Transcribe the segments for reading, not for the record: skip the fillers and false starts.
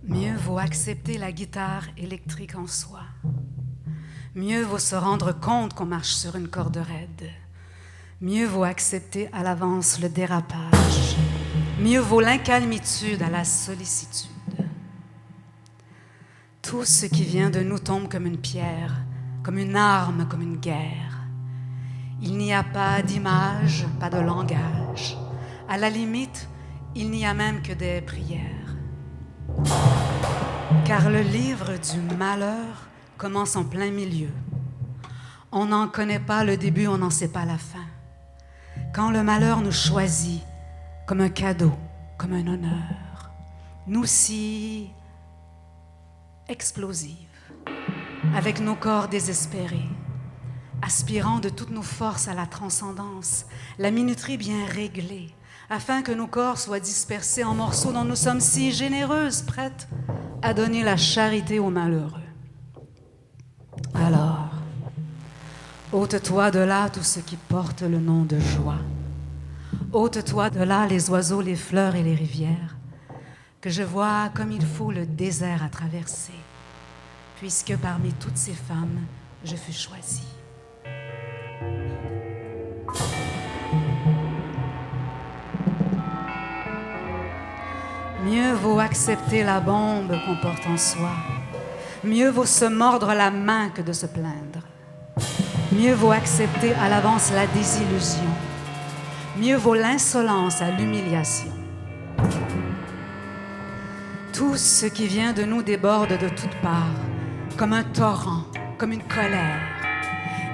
Mieux vaut accepter la guitare électrique en soi. Mieux vaut se rendre compte qu'on marche sur une corde raide. Mieux vaut accepter à l'avance le dérapage. Mieux vaut l'incalmitude à la sollicitude. Tout ce qui vient de nous tombe comme une pierre, comme une arme, comme une guerre. Il n'y a pas d'image, pas de langage. À la limite, il n'y a même que des prières. Car le livre du malheur commence en plein milieu. On n'en connaît pas le début, on n'en sait pas la fin. Quand le malheur nous choisit comme un cadeau, comme un honneur, nous si explosives, avec nos corps désespérés, aspirant de toutes nos forces à la transcendance, la minuterie bien réglée, afin que nos corps soient dispersés en morceaux dont nous sommes si généreuses, prêtes à donner la charité aux malheureux. Alors, ôte-toi de là tout ce qui porte le nom de joie. Ôte-toi de là les oiseaux, les fleurs et les rivières, que je vois comme il faut le désert à traverser, puisque parmi toutes ces femmes, je fus choisie. Mieux vaut accepter la bombe qu'on porte en soi. Mieux vaut se mordre la main que de se plaindre. Mieux vaut accepter à l'avance la désillusion. Mieux vaut l'insolence à l'humiliation. Tout ce qui vient de nous déborde de toutes parts, comme un torrent, comme une colère.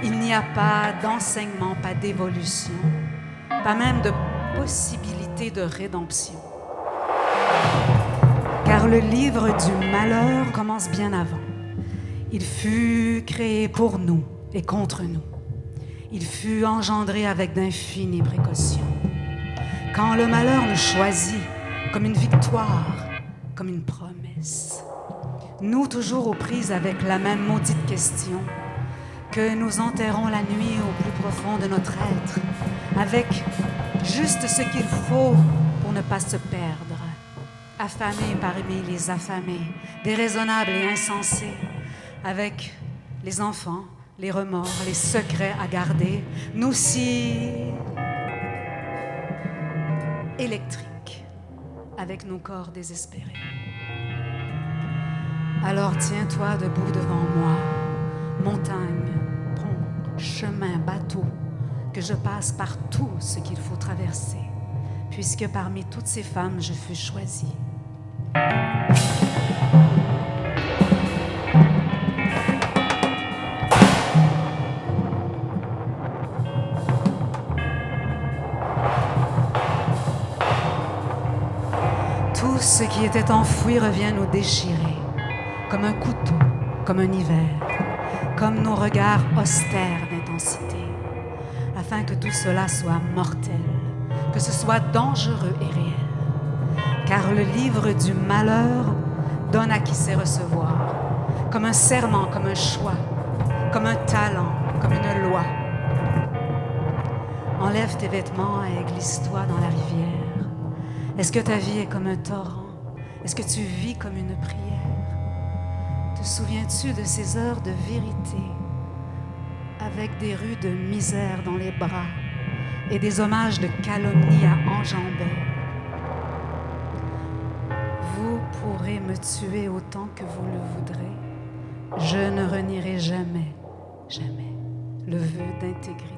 Il n'y a pas d'enseignement, pas d'évolution, pas même de possibilité de rédemption. Car le livre du malheur commence bien avant. Il fut créé pour nous et contre nous. Il fut engendré avec d'infinies précautions. Quand le malheur nous choisit comme une victoire, comme une promesse, nous toujours aux prises avec la même maudite question, que nous enterrons la nuit au plus profond de notre être, avec juste ce qu'il faut pour ne pas se perdre, affamés parmi les affamés, déraisonnables et insensés, avec les enfants, les remords, les secrets à garder, nous si électriques, avec nos corps désespérés. Alors tiens-toi debout devant moi, montagne, pont, chemin, bateau, que je passe par tout ce qu'il faut traverser, puisque parmi toutes ces femmes, je fus choisie. Tout ce qui était enfoui revient nous déchirer, comme un couteau, comme un hiver, comme nos regards austères d'intensité, afin que tout cela soit mortel, que ce soit dangereux et réel. Car le livre du malheur donne à qui sait recevoir, comme un serment, comme un choix, comme un talent, comme une loi. Enlève tes vêtements et glisse-toi dans la rivière. Est-ce que ta vie est comme un torrent? Est-ce que tu vis comme une prière? Te souviens-tu de ces heures de vérité, avec des rues de misère dans les bras et des hommages de calomnie à enjamber? Vous pourrez me tuer autant que vous le voudrez. Je ne renierai jamais, jamais le vœu d'intégrité.